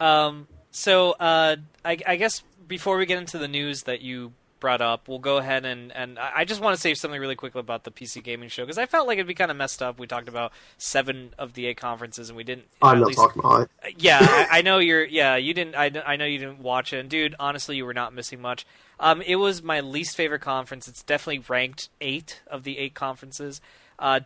I guess before we get into the news that you brought up, we'll go ahead and I just want to say something really quickly about the PC gaming show because I felt like it'd be kind of messed up. We talked about 7 of the 8 conferences and we didn't. I'm At not least, talking about it. yeah, I know you're. Yeah, you didn't. I know you didn't watch it. And dude, honestly, you were not missing much. It was my least favorite conference. It's definitely ranked 8 of the 8 conferences.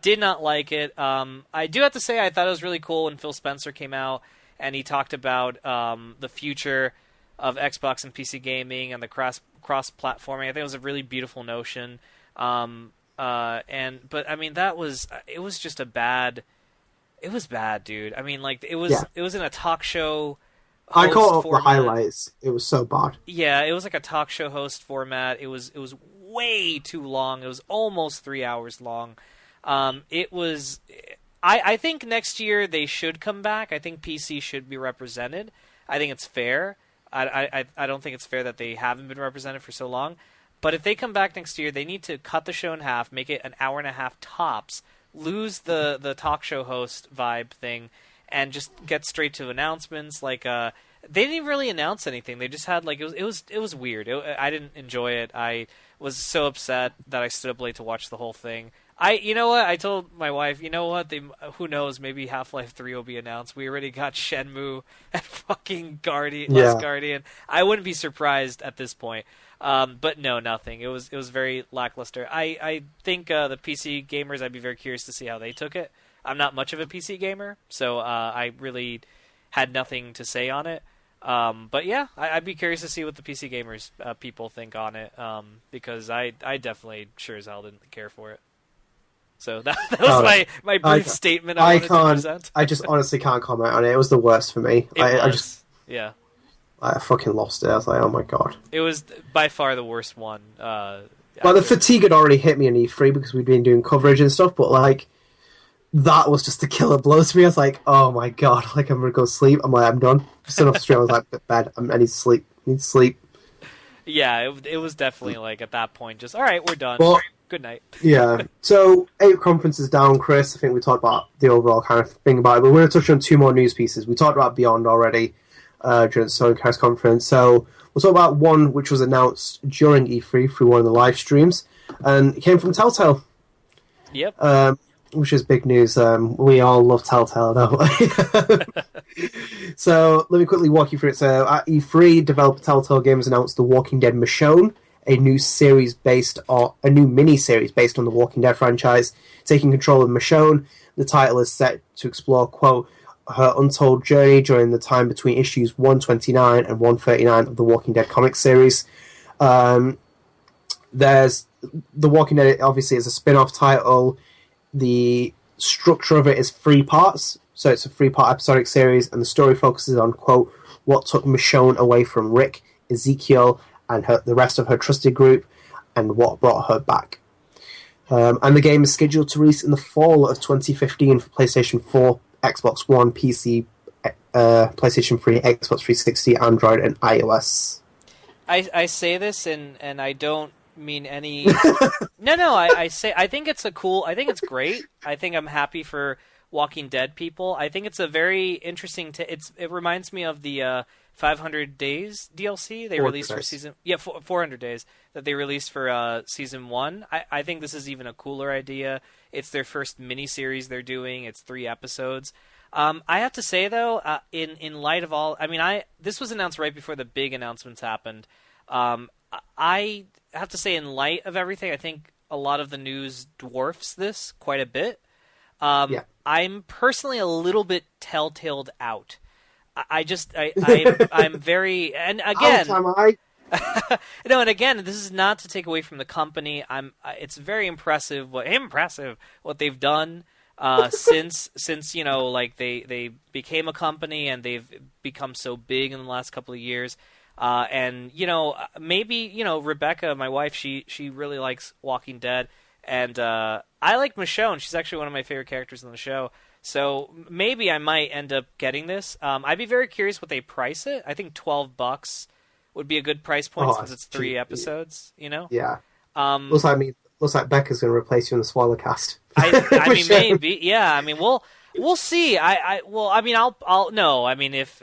Did not like it. I do have to say I thought it was really cool when Phil Spencer came out and he talked about the future of Xbox and PC gaming and the cross-platforming. I think it was a really beautiful notion. But I mean it was just a bad. It was bad, dude. I mean, like it was in a talk show. I caught up format. the highlights. It was so bad. Yeah, it was like a talk show host format. It was way too long. It was almost 3 hours long. It was. I think next year they should come back. I think PC should be represented. I think it's fair. I don't think it's fair that they haven't been represented for so long. But if they come back next year, they need to cut the show in half, make it an hour and a half tops, lose the talk show host vibe thing, and just get straight to announcements. Like they didn't even really announce anything. They just had like it was weird. I didn't enjoy it. I was so upset that I stood up late to watch the whole thing. You know what? I told my wife, you know what? Who knows? Maybe Half-Life 3 will be announced. We already got Shenmue and fucking Last Guardian. I wouldn't be surprised at this point. But no, nothing. It was very lackluster. I think the PC gamers, I'd be very curious to see how they took it. I'm not much of a PC gamer, so I really had nothing to say on it. But yeah, I'd be curious to see what the PC gamers people think on it, because I definitely sure as hell didn't care for it. So that was my brief statement I wanted to present. I just honestly can't comment on it. It was the worst for me. Yeah. I fucking lost it. I was like, oh my god. It was by far the worst one. The fatigue had already hit me in E3 because we'd been doing coverage and stuff, but like, that was just a killer blow to me. I was like, oh my god, like I'm gonna go sleep. I'm like, I'm done. Stood off the stream, I was like, bed. I need to sleep. Yeah, it was definitely like at that point, just all right, we're done. Well, good night. Yeah. So 8 conferences down, Chris. I think we talked about the overall kind of thing about it, but we're going to touch on 2 more news pieces. We talked about Beyond already during the Sony Cast conference. So we'll talk about one which was announced during E3 through one of the live streams, and it came from Telltale. Yep. Which is big news. We all love Telltale, don't we? So let me quickly walk you through it. So at E3, developer Telltale Games announced The Walking Dead Michonne, a new mini-series based on the Walking Dead franchise, taking control of Michonne. The title is set to explore, quote, her untold journey during the time between issues 129 and 139 of the Walking Dead comic series. There's The Walking Dead, obviously, is a spin-off title. The structure of it is 3 parts, so it's a 3-part episodic series, and the story focuses on, quote, what took Michonne away from Rick, Ezekiel, and the rest of her trusted group, and what brought her back. And the game is scheduled to release in the fall of 2015 for PlayStation 4, Xbox One, PC, PlayStation 3, Xbox 360, Android, and iOS. I say this and I don't mean any. No. I think it's it's great. I think I'm happy for Walking Dead people. I think it's a very interesting. It reminds me of the 500 Days DLC they released for season. Yeah, 400 Days that they released for season 1. I think this is even a cooler idea. It's their first mini-series they're doing. It's 3 episodes. I have to say though, in light of all, I mean, this was announced right before the big announcements happened. I have to say, in light of everything, I think a lot of the news dwarfs this quite a bit. I'm personally a little bit telltaled out. I'm very, and again, no, and again, this is not to take away from the company. It's very impressive what they've done since like they became a company and they've become so big in the last couple of years. And maybe Rebecca, my wife, she really likes Walking Dead, and I like Michonne. She's actually one of my favorite characters in the show. So maybe I might end up getting this. I'd be very curious what they price it. I think $12 would be a good price point since it's 3 episodes. Yeah. Looks like Becca's going to replace you in the spoiler cast. I mean, maybe. Yeah. I mean, We'll see. Well, I mean, I'll no. I mean, if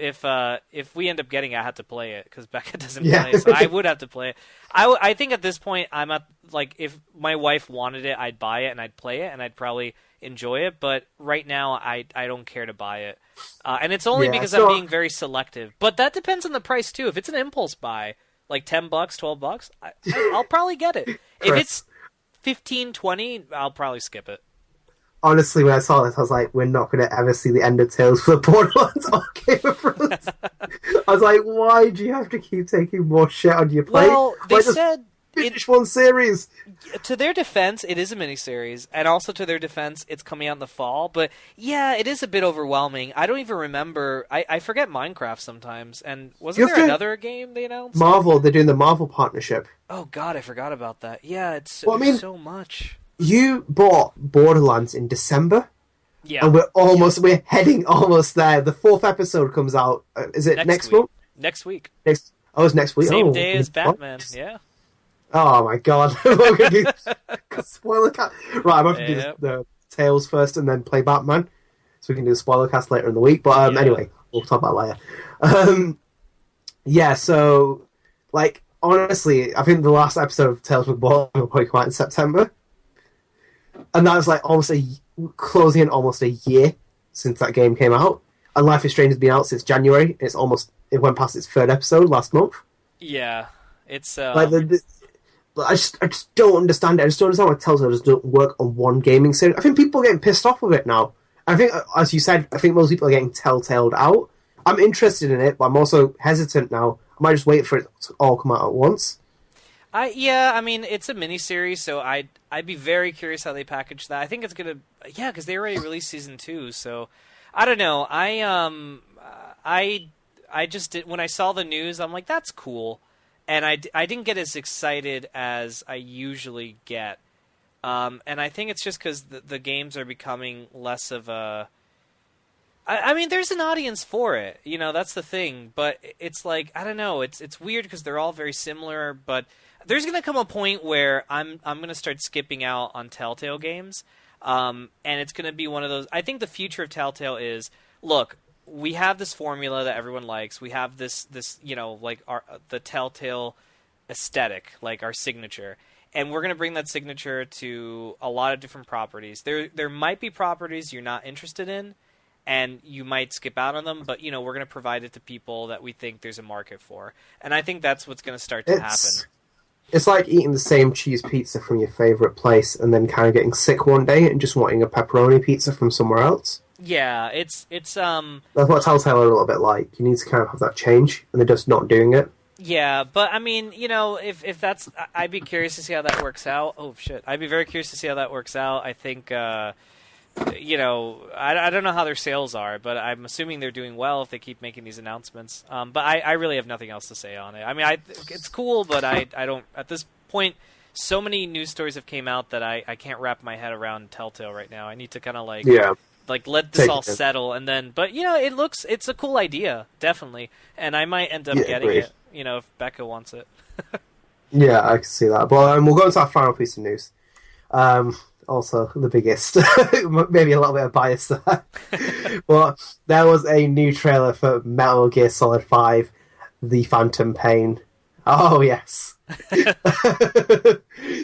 we end up getting it, I have to play it because Becca doesn't Yeah. play, so I would have to play it. I think at this point, I'm at like if my wife wanted it, I'd buy it and I'd play it and I'd probably enjoy it. But right now, I don't care to buy it, and it's only Yeah, because so I'm being very selective. But that depends on the price too. If it's an impulse buy, like $10, $12, I'll probably get it. If Chris, it's 15, 20, I'll probably skip it. honestly, when I saw this, I was like, we're not going to ever see the end of Tales for the Borderlands or Game of Thrones. I was like, why do you have to keep taking more shit on your plate? Well, they Why just said finish one series. to their defense, it is a miniseries, and also to their defense, it's coming out in the fall. But yeah, it is a bit overwhelming. I don't even remember. I forget Minecraft sometimes. And wasn't there another game they announced? Marvel, they're doing the Marvel partnership. Oh God, I forgot about that. Yeah, it's Well, I mean, so much. You bought Borderlands in December, Yeah, and we're heading almost there. The 4th episode comes out. Is it next week. month? Next week. It's next week. Same Oh, day as what? Batman. Yeah. Oh my god. We're gonna do spoiler cast. Right, I'm going to do Yep. the Tales first and then play Batman. So we can do a spoiler cast later in the week. But Yeah. anyway, we'll talk about it later. Yeah, so, like, honestly, I think the last episode of Tales from Borderlands will probably come out in September. And that was like closing in almost a year since that game came out. And Life is Strange has been out since January. It went past its 3rd episode last month. Yeah, it's Like I just don't understand it. I just don't understand why Telltale just don't work on one gaming series. I think people are getting pissed off with it now. I think, as you said, I think most people are getting Telltaled out. I'm interested in it, but I'm also hesitant now. I might just wait for it to all come out at once. I mean, it's a miniseries, so I'd be very curious how they package that. I think it's gonna, because they already released season 2, so I don't know. I just did when I saw the news, I'm like, that's cool, and I didn't get as excited as I usually get, and I think it's just because the games are becoming less of a. I mean, there's an audience for it, that's the thing. But it's like, I don't know, it's weird because they're all very similar. But there's gonna come a point where I'm gonna start skipping out on Telltale games, and it's gonna be one of those. I think the future of Telltale is, look, we have this formula that everyone likes. We have this like the Telltale aesthetic, like our signature. And we're going to bring that signature to a lot of different properties. There might be properties you're not interested in, and you might skip out on them, but we're going to provide it to people that we think there's a market for. And I think that's what's going to start to happen. It's like eating the same cheese pizza from your favourite place and then kind of getting sick one day and just wanting a pepperoni pizza from somewhere else. Yeah, it's That's what Telltale are a little bit like. You need to kind of have that change, and they're just not doing it. Yeah, but I mean, if that's, I'd be curious to see how that works out. Oh shit, I'd be very curious to see how that works out. I think, I don't know how their sales are, but I'm assuming they're doing well if they keep making these announcements. But I really have nothing else to say on it. I mean, it's cool, but I don't at this point. So many news stories have came out that I can't wrap my head around Telltale right now. I need to kind of let this all settle, and then. But it's a cool idea, definitely, and I might end up getting it. If Becca wants it. Yeah, I can see that. But we'll go into our final piece of news. Also, the biggest. Maybe a little bit of bias there. But there was a new trailer for Metal Gear Solid 5, The Phantom Pain. Oh, yes.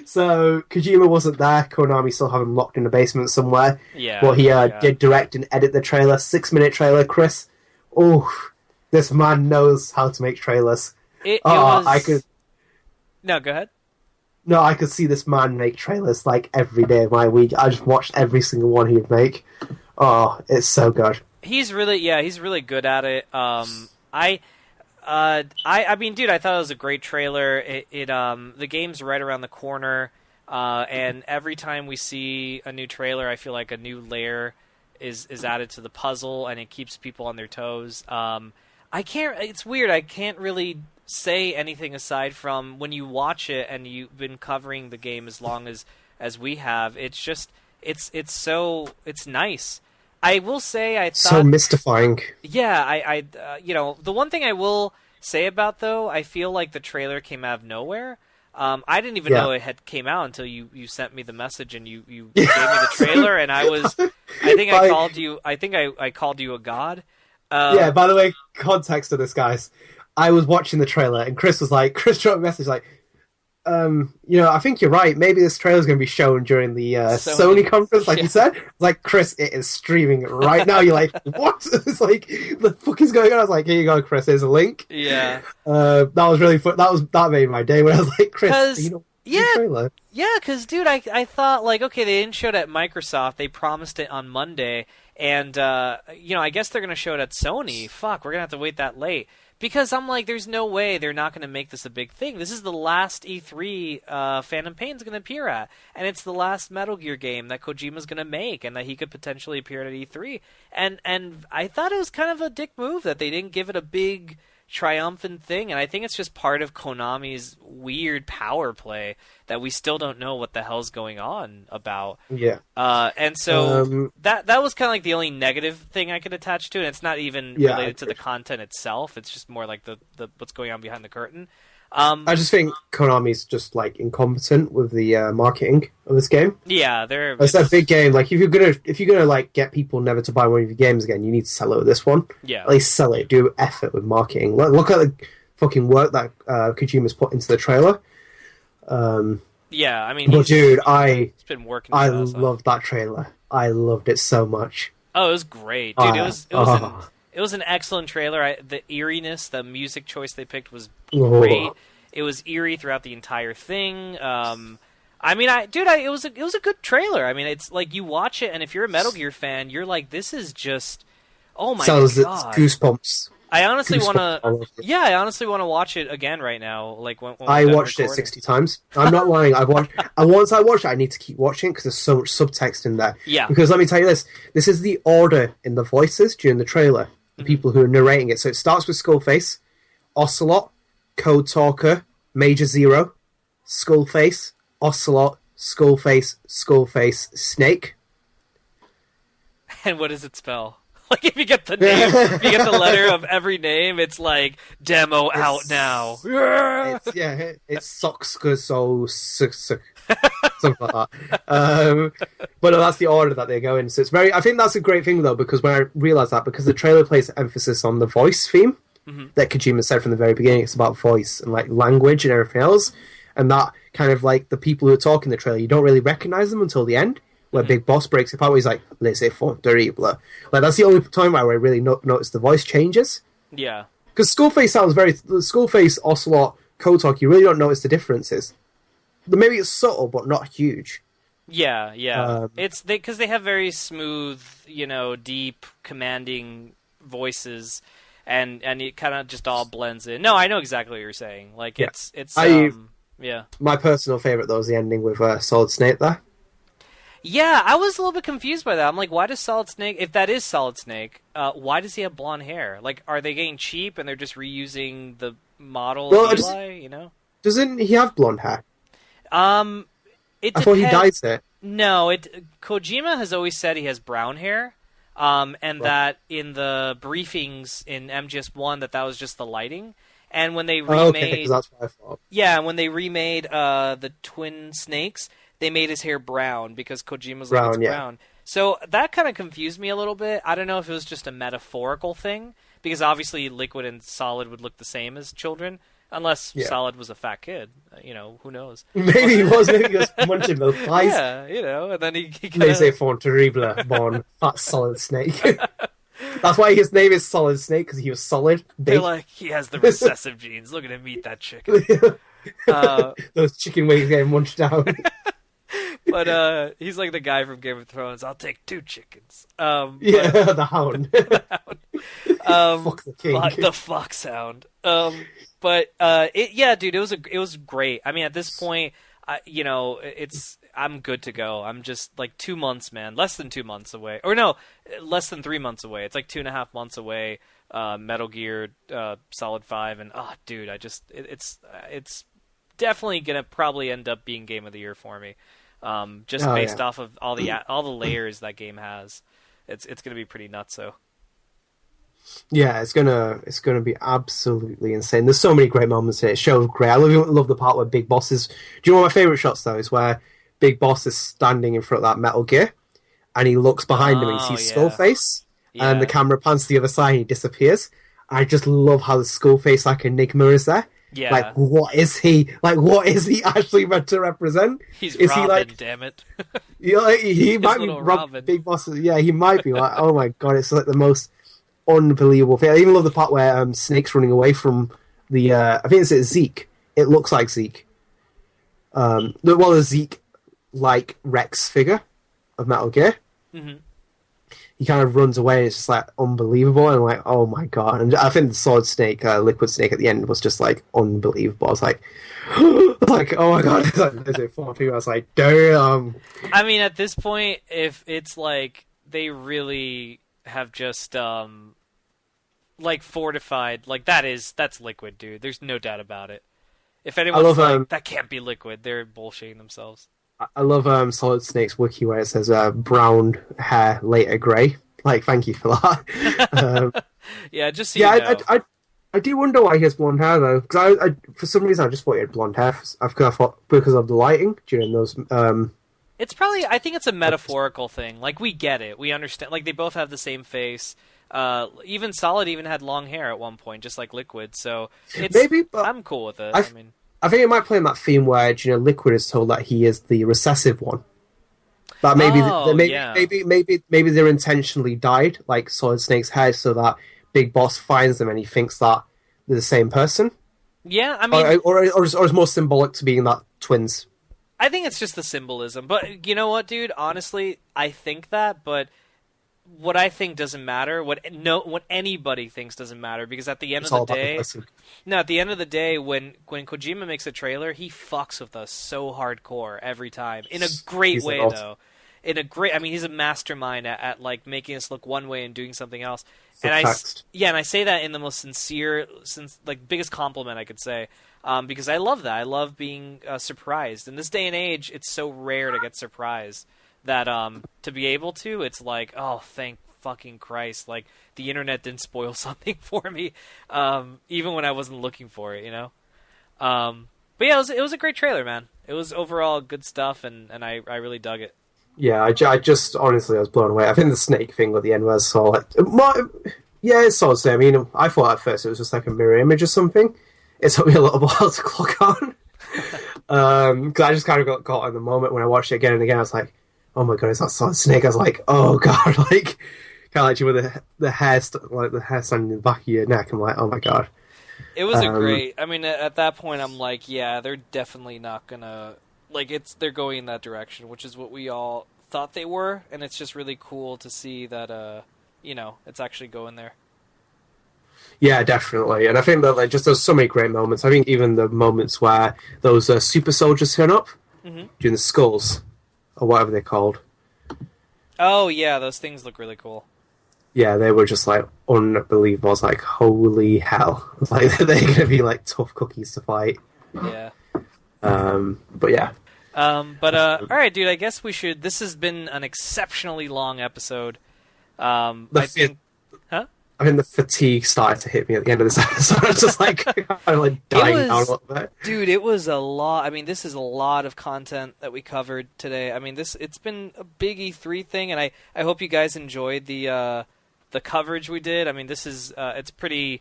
So, Kojima wasn't there. Konami still have him locked in a basement somewhere. Yeah. Well, he did direct and edit the trailer. 6-minute trailer, Chris. Oh, this man knows how to make trailers. It was... I could... No, go ahead. No, I could see this man make trailers like every day of my week. I just watched every single one he'd make. Oh, it's so good. He's really good at it. I mean, dude, I thought it was a great trailer. The game's right around the corner, and every time we see a new trailer, I feel like a new layer is added to the puzzle, and it keeps people on their toes. It's weird. I can't really say anything aside from when you watch it, and you've been covering the game as long as we have. It's just it's nice. I will say I thought so mystifying. Yeah, the one thing I will say about though, I feel like the trailer came out of nowhere. I didn't even know it had came out until you sent me the message and you gave me the trailer, and I was I think I By- called you. I think I called you a god. yeah, by the way, context of this, guys. I was watching the trailer, and Chris dropped a message like, I think you're right. Maybe this trailer's going to be shown during the Sony conference, like you said. Like, Chris, it is streaming right now. You're like, what? It's like, the fuck is going on? I was like, here you go, Chris. Here's a link. Yeah. That was really fun. That made my day when I was like, Chris, trailer? Yeah, because, dude, I thought, like, okay, they didn't show it at Microsoft. They promised it on Monday. And, I guess they're going to show it at Sony. Fuck, we're going to have to wait that late. Because I'm like, there's no way they're not going to make this a big thing. This is the last E3 Phantom Pain's going to appear at. And it's the last Metal Gear game that Kojima's going to make and that he could potentially appear at E3. And I thought it was kind of a dick move that they didn't give it a big triumphant thing, and I think it's just part of Konami's weird power play that we still don't know what the hell's going on about. Yeah. And so that was kind of like the only negative thing I could attach to it. It's not even related to the content itself. It's just more like the what's going on behind the curtain. I just think Konami's just like incompetent with the marketing of this game. Yeah, it's a big game. Like if you're gonna like get people never to buy one of your games again, you need to sell it with this one. Yeah, at least sell it. Do effort with marketing. Look at the fucking work that Kojima's put into the trailer. Yeah, I mean, dude, he's been working. I loved that trailer. I loved it so much. Oh, it was great, dude. It was an excellent trailer. The eeriness, the music choice they picked was great. It was eerie throughout the entire thing. It was a good trailer. I mean, it's like you watch it, and if you're a Metal Gear fan, you're like, this is just, oh my god, goosebumps. I honestly want to. Yeah, I honestly want to watch it again right now. Like when I watched it 60 times. I'm not lying. Once I watched it, I need to keep watching it because there's so much subtext in there. Yeah. Because let me tell you this: this is the order in the voices during the trailer. The people who are narrating it. So it starts with Skullface, Ocelot, Code Talker, Major Zero, Skullface, Ocelot, Skullface, Snake. And what does it spell? Like if you get the name, if you get the letter of every name, it's like demo out now. It sucks because something like that. But no, that's the order that they go in. So it's I think that's a great thing though, because when I realised that, because the trailer places emphasis on the voice theme that Kojima said from the very beginning, it's about voice and like language and everything else, and that kind of like the people who are talking the trailer, you don't really recognise them until the end, where Big Boss breaks it apart. Where he's like, "Laissez-faire, terrible." Like that's the only time where I really noticed the voice changes. Yeah, because Skullface, Ocelot, Kotok, you really don't notice the differences. Maybe it's subtle, but not huge. Yeah. It's because they have very smooth, deep, commanding voices, and it kind of just all blends in. No, I know exactly what you're saying. Like it's yeah. My personal favorite though is the ending with Solid Snake there. Yeah, I was a little bit confused by that. I'm like, why does Solid Snake, if that is Solid Snake, why does he have blonde hair? Like, are they getting cheap and they're just reusing the model of Eli? Doesn't he have blonde hair? I thought he dyes it. No, Kojima has always said he has brown hair, that in the briefings in MGS1 that was just the lighting. And when they remade, that's what I thought. Yeah, when they remade the Twin Snakes, they made his hair brown because Kojima's like, it's brown. So that kind of confused me a little bit. I don't know if it was just a metaphorical thing, because obviously Liquid and Solid would look the same as children. Unless Solid was a fat kid, who knows? Maybe he was. Maybe he was munching those pies. Yeah, and then he Laissez-faire, terrible, bon, fat Solid Snake. That's why his name is Solid Snake, because he was solid. Big. They're like, he has the recessive genes. Look at him eat that chicken. Those chicken wings getting munched down. But he's like the guy from Game of Thrones. I'll take 2 chickens. The Hound. Fuck the king. The fox hound. Dude, it was great. I mean, at this point, I'm good to go. I'm just like 2 months, man. Less than 2 months away. Or no, less than 3 months away. It's like 2.5 months away. Metal Gear Solid 5, and dude, it's definitely gonna probably end up being Game of the Year for me. Based off of all the layers that game has. It's gonna be pretty nuts. So. Yeah, it's gonna be absolutely insane. There's so many great moments in it. It shows great. I love the part where Big Boss is. Do you know one of my favorite shots though? Is where Big Boss is standing in front of that Metal Gear, and he looks behind him and he sees Skullface, and the camera pans to the other side and he disappears. I just love how the Skullface like enigma is there. Yeah. Like, what is he? Like, what is he actually meant to represent? He's is Robin, he like, damn it. he might be Robin. Big Boss. Yeah, he might be. Like, oh my god, it's like the most unbelievable thing. I even love the part where Snake's running away from the. I think it's Zeke. It looks like Zeke. The Zeke like Rex figure of Metal Gear. Mm-hmm. He kind of runs away and it's just like unbelievable and like, oh my god. And I think the Solid Snake, Liquid Snake at the end was just like unbelievable. I was like, like, oh my god, there's a 4 people. I was like, damn. I mean, at this point, if it's like they really have just like fortified, like that's Liquid, dude. There's no doubt about it. If anyone's like, that can't be Liquid, they're bullshitting themselves. I love Solid Snake's wiki where it says brown hair, later grey. Like, thank you for that. Yeah, just so you know. I do wonder why he has blonde hair, though. Because I for some reason, I just thought he had blonde hair. I thought because of the lighting during those... It's probably... I think it's a metaphorical thing. Like, we get it. We understand. Like, they both have the same face. Even Solid even had long hair at one point, just like Liquid. So, maybe, but I'm cool with it. I think it might play in that theme where Liquid is told that he is the recessive one. That maybe they're intentionally dyed like Solid Snake's hair so that Big Boss finds them and he thinks that they're the same person. Yeah, I mean, or it's more symbolic to being that twins. I think it's just the symbolism. But you know what, dude? Honestly, I think that, but what I think doesn't matter. What anybody thinks doesn't matter, because at the end of the day, at the end of the day, when Kojima makes a trailer, he fucks with us so hardcore every time in a great way, though. I mean, he's a mastermind at like making us look one way and doing something else. And I say that in the most sincere, biggest compliment I could say, because I love that. I love being surprised. In this day and age, it's so rare to get surprised that to be able to, it's like, oh, thank fucking Christ! Like, the internet didn't spoil something for me, even when I wasn't looking for it, you know. But yeah, it was a great trailer, man. It was overall good stuff, and I really dug it. Yeah, I just honestly I was blown away. I think the snake thing at the end was so like, it's sort of same. I mean, I thought at first it was just like a mirror image or something. It took me a little while to clock on, because I just kind of got caught in the moment when I watched it again and again. I was like, oh my god, is that Solid Snake? I was like, oh god, like kind of like you with the hair standing in the back of your neck. I'm like, oh my god. It was a great. I mean, at that point, I'm like, yeah, they're definitely not gonna. Like, they're going in that direction, which is what we all thought they were, and it's just really cool to see that, it's actually going there. Yeah, definitely. And I think that there's so many great moments. I think even the moments where those super soldiers turn up during the skulls, or whatever they're called. Oh, yeah, those things look really cool. Yeah, they were just, like, unbelievable. I was like, holy hell. Like, they're going to be, like, tough cookies to fight. Yeah. But yeah. All right, dude, I guess we should... This has been an exceptionally long episode. I think the fatigue started to hit me at the end of this episode. I was just like, kind of like dying down a little bit. Dude, it was a lot. I mean, this is a lot of content that we covered today. I mean, it's been a big E3 thing, and I hope you guys enjoyed the coverage we did. I mean, this is it's pretty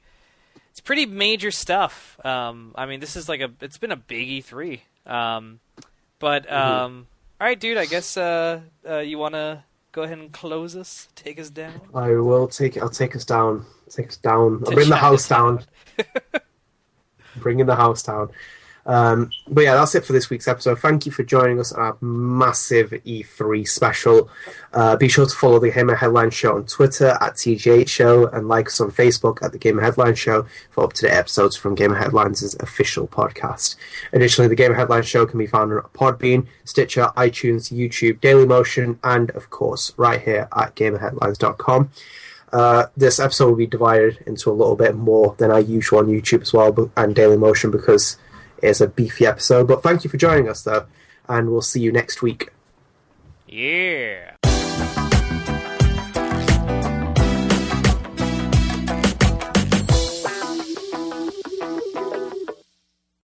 major stuff. I mean, this is it's been a big E3. All right, dude, I guess you want to go ahead and close us, take us down? I will take it. I'll take us down. I'll bring the house down. Bringing the house down. But yeah, that's it for this week's episode. Thank you for joining us on our massive E3 special. Be sure to follow the Gamer Headline Show on Twitter at TGH Show and like us on Facebook at the Gamer Headline Show for up-to-date episodes from Gamer Headlines' official podcast. Additionally, the Gamer Headline Show can be found on Podbean, Stitcher, iTunes, YouTube, Dailymotion, and of course right here at GamerHeadlines.com. This episode will be divided into a little bit more than our usual on YouTube as well, and Dailymotion, because it's a beefy episode. But thank you for joining us, though, and we'll see you next week. Yeah.